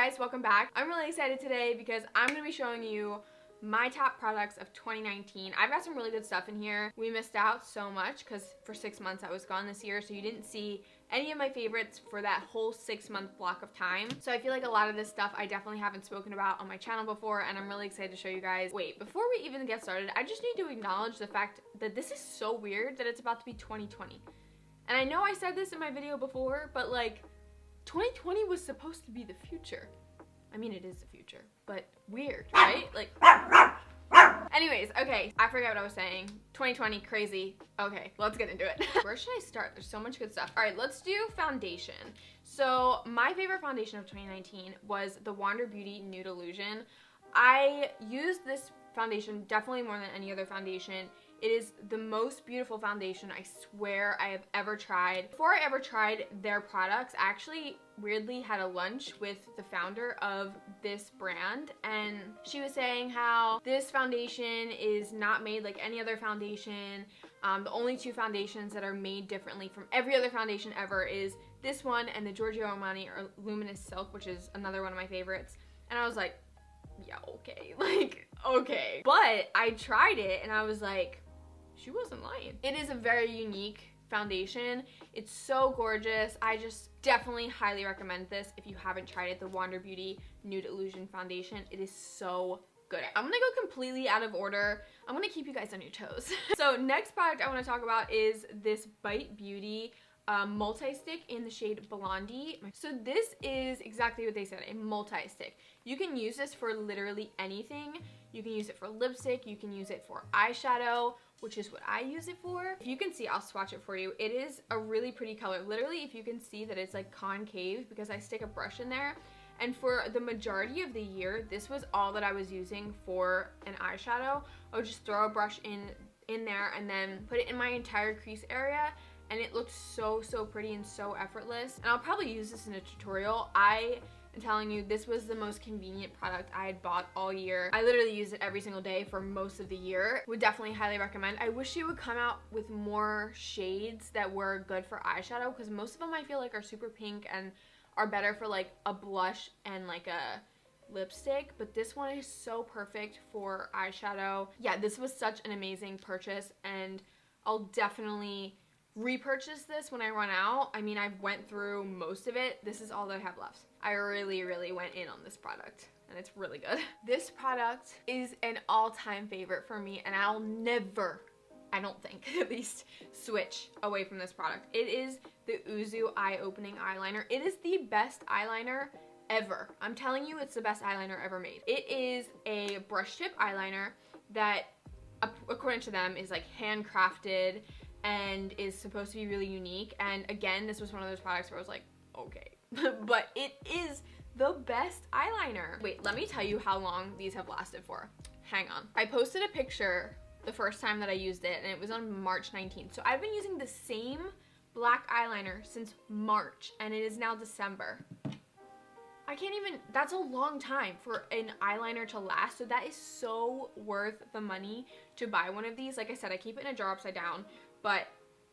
guys, welcome back. I'm really excited today because I'm going to be showing you my top products of 2019. I've got some really good stuff in here. We missed out so much because for 6 months I was gone this year, so you didn't see any of my favorites for that whole 6-month block of time. So I feel like a lot of this stuff I definitely haven't spoken about on my channel before, and I'm really excited to show you guys. Wait, before we even get started, I just need to acknowledge the fact that this is so weird that it's about to be 2020. And I know I said this in my video before, but like, 2020 was supposed to be the future. I mean, it is the future, but weird, right? Like, anyways, okay, I forgot what I was saying. 2020, crazy. Okay, let's get into it. Where should I start? There's so much good stuff. All right, let's do foundation. So my favorite foundation of 2019 was the Wander Beauty Nude Illusion. I used this foundation definitely more than any other foundation. It is the most beautiful foundation I swear I have ever tried. Before I ever tried their products, I actually weirdly had a lunch with the founder of this brand, and she was saying how this foundation is not made like any other foundation. The only two foundations that are made differently from every other foundation ever is this one and the Giorgio Armani or Luminous Silk, which is another one of my favorites. And I was like, yeah, okay, like, okay. But I tried it and I was like, she wasn't lying. It is a very unique foundation. It's so gorgeous. I just definitely highly recommend this if you haven't tried it, the Wander Beauty Nude Illusion Foundation. It is so good. I'm gonna go completely out of order. I'm gonna keep you guys on your toes. So next product I wanna talk about is this Bite Beauty multi-stick in the shade Blondie. So this is exactly what they said, a multi-stick. You can use this for literally anything. You can use it for lipstick, you can use it for eyeshadow, which is what I use it for. If you can see, I'll swatch it for you. It is a really pretty color. Literally, if you can see that it's like concave because I stick a brush in there. And for the majority of the year, this was all that I was using for an eyeshadow. I would just throw a brush in there and then put it in my entire crease area, and it looks so pretty and so effortless. And I'll probably use this in a tutorial. I'm telling you, this was the most convenient product I had bought all year. I literally use it every single day for most of the year. Would definitely highly recommend. I wish it would come out with more shades that were good for eyeshadow, because most of them I feel like are super pink and are better for like a blush and like a lipstick, but this one is so perfect for eyeshadow. Yeah, this was such an amazing purchase, and I'll definitely repurchase this when I run out. I mean, I've went through most of it. This is all that I have left. I really went in on this product, and it's really good. This product is an all-time favorite for me, and I'll never, I don't think at least, switch away from this product. It is the Uzu Eye Opening Eyeliner. It is the best eyeliner ever. I'm telling you, it's the best eyeliner ever made. It is a brush tip eyeliner that, according to them, is like handcrafted and is supposed to be really unique. And again, this was one of those products where I was like, okay. But it is the best eyeliner. Wait, let me tell you how long these have lasted for. Hang on. I posted a picture the first time that I used it, and it was on March 19th. So I've been using the same black eyeliner since March, and it is now December. I can't even, that's a long time for an eyeliner to last. So that is so worth the money to buy one of these. Like I said, I keep it in a jar upside down, but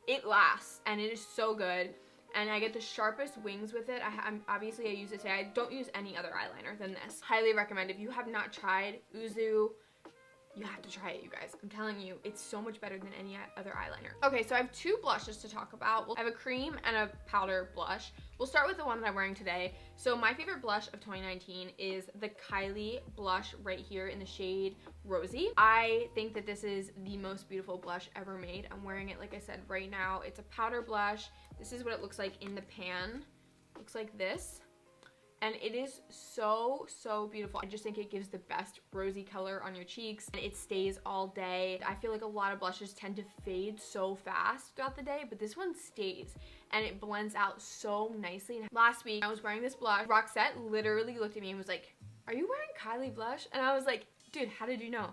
it lasts and it is so good. And I get the sharpest wings with it. Obviously I use it today. I don't use any other eyeliner than this. Highly recommend. If you have not tried Uzu, you have to try it, you guys. I'm telling you, it's so much better than any other eyeliner. Okay, so I have two blushes to talk about. I have a cream and a powder blush. We'll start with the one that I'm wearing today. So my favorite blush of 2019 is the Kylie blush right here in the shade Rosy. I think that this is the most beautiful blush ever made. I'm wearing it, like I said, right now. It's a powder blush. This is what it looks like in the pan. Looks like this. And it is so beautiful. I just think it gives the best rosy color on your cheeks, and it stays all day. I feel like a lot of blushes tend to fade so fast throughout the day, but this one stays and it blends out so nicely. And last week I was wearing this blush. Roxette literally looked at me and was like, "Are you wearing Kylie blush?" And I was like, dude, how did you know?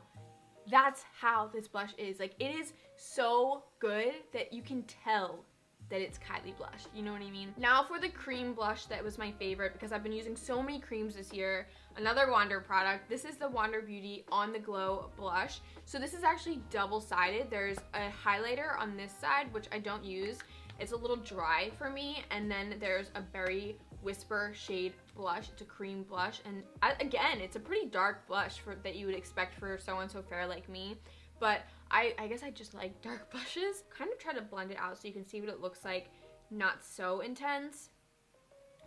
That's how this blush is. Like, it is so good that you can tell that it's Kylie blush, you know what I mean? Now for the cream blush that was my favorite, because I've been using so many creams this year, another Wander product. This is the Wander Beauty On The Glow blush. So this is actually double-sided. There's a highlighter on this side, which I don't use. It's a little dry for me, and then there's a berry Whisper shade blush. It's a cream blush, and again, it's a pretty dark blush that you would expect for someone so fair like me, but I guess I just like dark blushes. Kind of try to blend it out so you can see what it looks like, not so intense.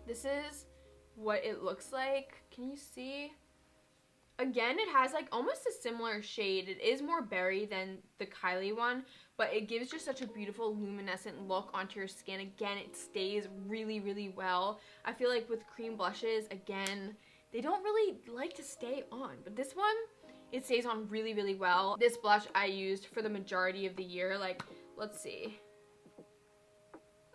This is what it looks like. Can you see? Again, it has like almost a similar shade. It is more berry than the Kylie one, but it gives just such a beautiful luminescent look onto your skin. Again, it stays really, really well. I feel like with cream blushes, again, they don't really like to stay on, but this one, it stays on really, really well. This blush I used for the majority of the year. Like, let's see.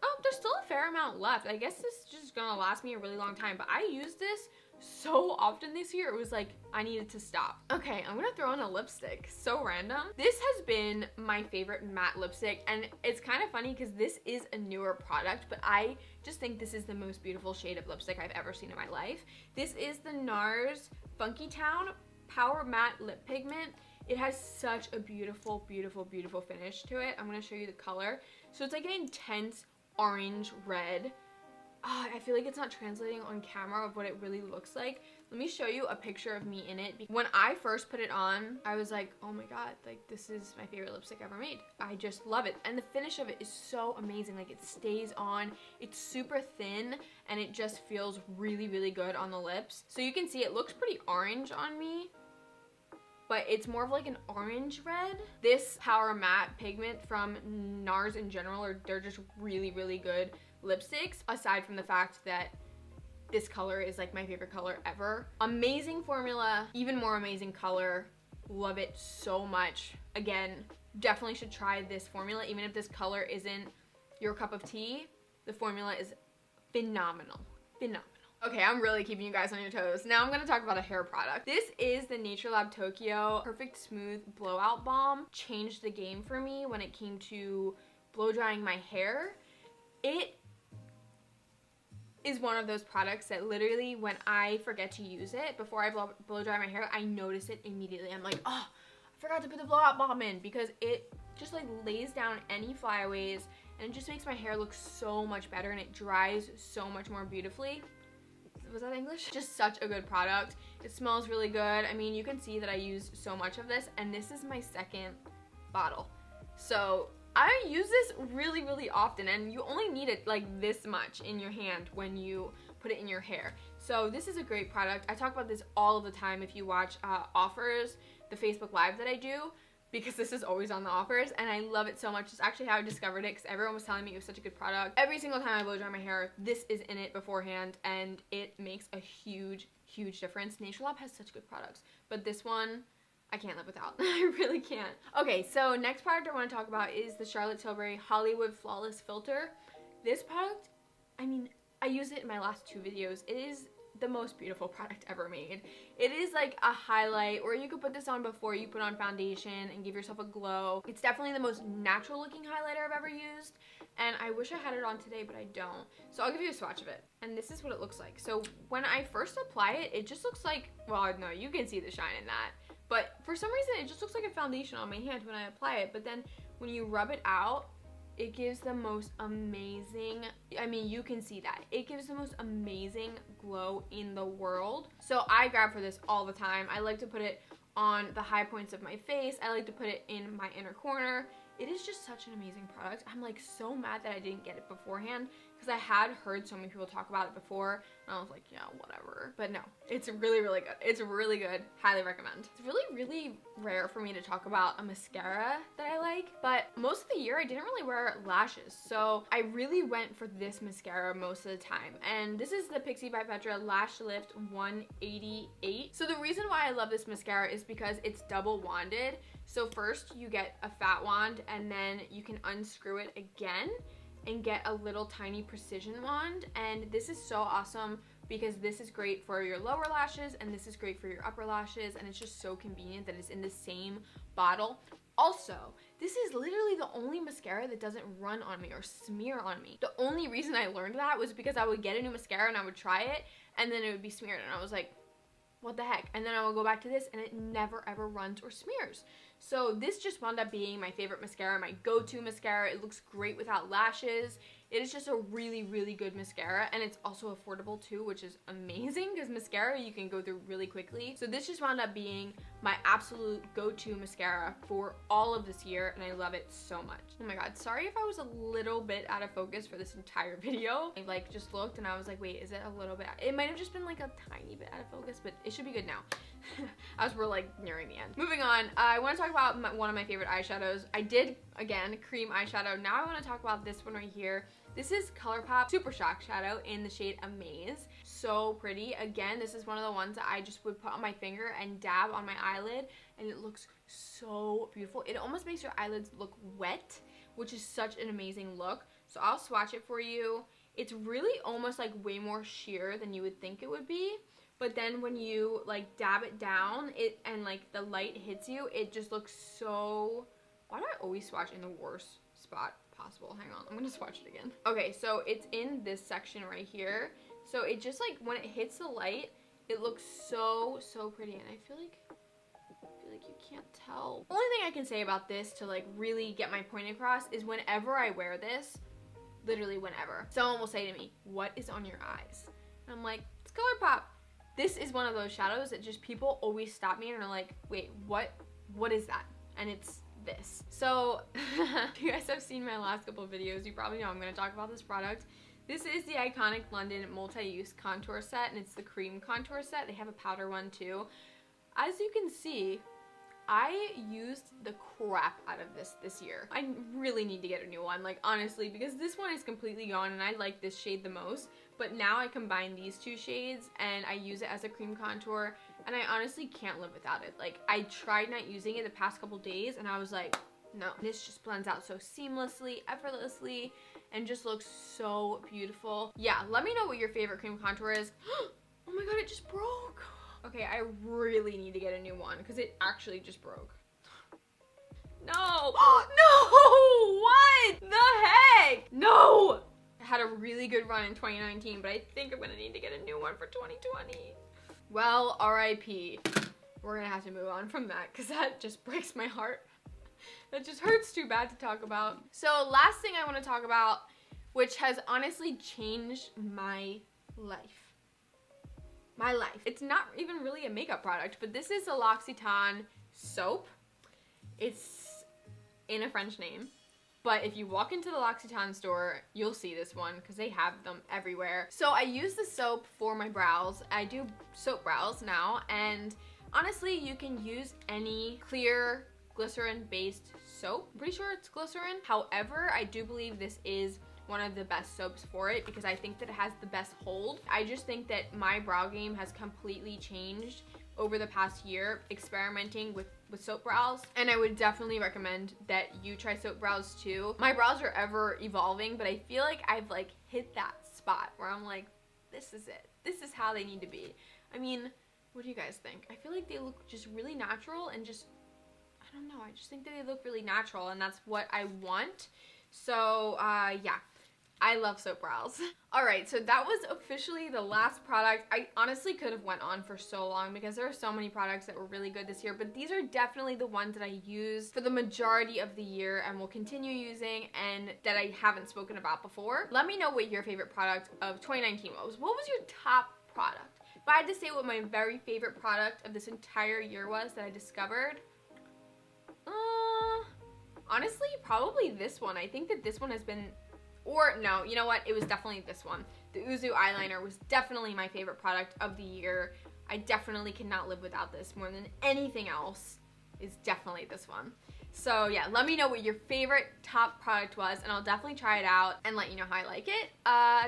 Oh, there's still a fair amount left. I guess this is just gonna last me a really long time, but I used this so often this year, it was like I needed to stop. Okay, I'm gonna throw on a lipstick. So random. This has been my favorite matte lipstick, and it's kind of funny because this is a newer product, but I just think this is the most beautiful shade of lipstick I've ever seen in my life. This is the NARS Funky Town Power Matte Lip Pigment. It has such a beautiful, beautiful, beautiful finish to it. I'm gonna show you the color. So it's like an intense orange red. I feel like it's not translating on camera of what it really looks like. Let me show you a picture of me in it. When I first put it on, I was like, oh my god, like this is my favorite lipstick ever made. I just love it. And the finish of it is so amazing. Like it stays on, it's super thin, and it just feels really, really good on the lips. So you can see it looks pretty orange on me, but it's more of like an orange red. This Power Matte pigment from NARS in general, they're just really, really good lipsticks, aside from the fact that this color is like my favorite color ever. Amazing formula, even more amazing color. Love it so much. Again, definitely should try this formula. Even if this color isn't your cup of tea, the formula is phenomenal. Phenomenal. Okay, I'm really keeping you guys on your toes. Now I'm gonna talk about a hair product. This is the Naturelab Tokyo Perfect Smooth Blowout Balm. Changed the game for me when it came to blow drying my hair. It is one of those products that literally when I forget to use it before I blow dry my hair, I notice it immediately. I'm like, oh, I forgot to put the blowout balm in, because it just like lays down any flyaways and it just makes my hair look so much better, and it dries so much more beautifully. Was that English? Just such a good product. It smells really good. I mean, you can see that I use so much of this, and this is my second bottle. So I use this really, really often, and you only need it like this much in your hand when you put it in your hair. So this is a great product. I talk about this all of the time if you watch offers, the Facebook Live that I do, because this is always on the offers, and I love it so much. It's actually how I discovered it, because everyone was telling me it was such a good product. Every single time I blow dry my hair, this is in it beforehand, and it makes a huge, huge difference. Naturelab has such good products, but this one, I can't live without. I really can't. Okay, so next product I want to talk about is the Charlotte Tilbury Hollywood Flawless Filter. This product, I mean, I used it in my last 2 videos. It is the most beautiful product ever made. It is like a highlight, or you could put this on before you put on foundation and give yourself a glow. It's definitely the most natural looking highlighter I've ever used, and I wish I had it on today, but I don't. So I'll give you a swatch of it, and this is what it looks like. So when I first apply it, it just looks like, well, no, you can see the shine in that. But for some reason, it just looks like a foundation on my hand when I apply it. But then when you rub it out, it gives the most amazing, I mean, you can see that. It gives the most amazing glow in the world. So I grab for this all the time. I like to put it on the high points of my face. I like to put it in my inner corner. It is just such an amazing product. I'm like so mad that I didn't get it beforehand, because I had heard so many people talk about it before, and I was like, yeah, whatever. But no, it's really, really good. It's really good. Highly recommend. It's really, really rare for me to talk about a mascara that I like, but most of the year I didn't really wear lashes, so I really went for this mascara most of the time. And this is the Pixi by Petra Lash Lift 188. So the reason why I love this mascara is because it's double wanded. So first you get a fat wand, and then you can unscrew it again and get a little tiny precision wand. And this is so awesome because this is great for your lower lashes and this is great for your upper lashes, and it's just so convenient that it's in the same bottle. Also, this is literally the only mascara that doesn't run on me or smear on me. The only reason I learned that was because I would get a new mascara and I would try it, and then it would be smeared, and I was like, what the heck? And then I will go back to this and it never ever runs or smears. So this just wound up being my favorite mascara, my go-to mascara. It looks great without lashes. It is just a really, really good mascara, and it's also affordable too, which is amazing because mascara you can go through really quickly. So this just wound up being my absolute go-to mascara for all of this year, and I love it so much. Oh my god, sorry if I was a little bit out of focus for this entire video. I like just looked and I was like, wait, is it a little bit? It might have just been like a tiny bit out of focus, but it should be good now. As we're like nearing the end. Moving on, I want to talk about one of my favorite eyeshadows. I did, again, cream eyeshadow. Now I want to talk about this one right here. This is Colourpop Super Shock Shadow in the shade Amaze. So pretty. Again, this is one of the ones that I just would put on my finger and dab on my eyelid, and it looks so beautiful. It almost makes your eyelids look wet, which is such an amazing look. So I'll swatch it for you. It's really almost like way more sheer than you would think it would be. But then when you like dab it down, and like the light hits you, it just looks so... Why do I always swatch in the worst spot possible? Hang on, I'm gonna swatch it again. Okay, so it's in this section right here. So it just like, when it hits the light, it looks so, so pretty. And I feel like you can't tell. The only thing I can say about this to like really get my point across is whenever I wear this, literally whenever, someone will say to me, what is on your eyes? And I'm like, it's Colourpop. This is one of those shadows that just people always stop me and are like, wait, what is that? And it's this. So if you guys have seen my last couple of videos, you probably know I'm going to talk about this product. This is the iconic London multi-use contour set, and it's the cream contour set. They have a powder one too. As you can see, I used the crap out of this year. I really need to get a new one, like honestly, because this one is completely gone and I like this shade the most. But now I combine these two shades and I use it as a cream contour, and I honestly can't live without it. Like, I tried not using it the past couple days and I was like, no. This just blends out so seamlessly, effortlessly, and just looks so beautiful. Yeah, let me know what your favorite cream contour is. Oh my god, it just broke. Okay, I really need to get a new one because it actually just broke. No! No! What the heck? No! I had a really good run in 2019, but I think I'm gonna need to get a new one for 2020. Well, RIP. We're gonna have to move on from that because that just breaks my heart. That just hurts too bad to talk about. So last thing I want to talk about, which has honestly changed my life. My life. It's not even really a makeup product, but this is a L'Occitane soap. It's in a French name, but if you walk into the L'Occitane store, you'll see this one because they have them everywhere. So I use the soap for my brows. I do soap brows now, and honestly, you can use any clear glycerin-based soap. I'm pretty sure it's glycerin. However, I do believe this is one of the best soaps for it because I think that it has the best hold. I just think that my brow game has completely changed over the past year experimenting with soap brows, and I would definitely recommend that you try soap brows too. My brows are ever evolving, but I feel like I've like hit that spot where I'm like, this is it. This is how they need to be. I mean, what do you guys think? I feel like they look just really natural and just, I don't know, I just think that they look really natural, and that's what I want. So yeah, I love soap brows. All right, so that was officially the last product. I honestly could have went on for so long because there are so many products that were really good this year, but these are definitely the ones that I used for the majority of the year and will continue using, and that I haven't spoken about before. Let me know what your favorite product of 2019 was. What was your top product? If I had to say what my very favorite product of this entire year was that I discovered, honestly, probably this one. I think that this one has been, or no, you know what? It was definitely this one. The Uzu eyeliner was definitely my favorite product of the year. I definitely cannot live without this more than anything else. Is definitely this one. So yeah, let me know what your favorite top product was, and I'll definitely try it out and let you know how I like it.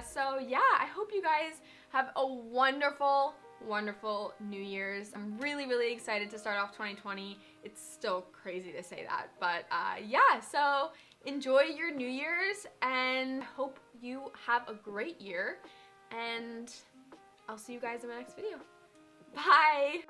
So yeah, I hope you guys have a wonderful, wonderful New Year's. I'm really, really excited to start off 2020. It's still crazy to say that, but yeah, so enjoy your New Year's and hope you have a great year, and I'll see you guys in my next video. Bye!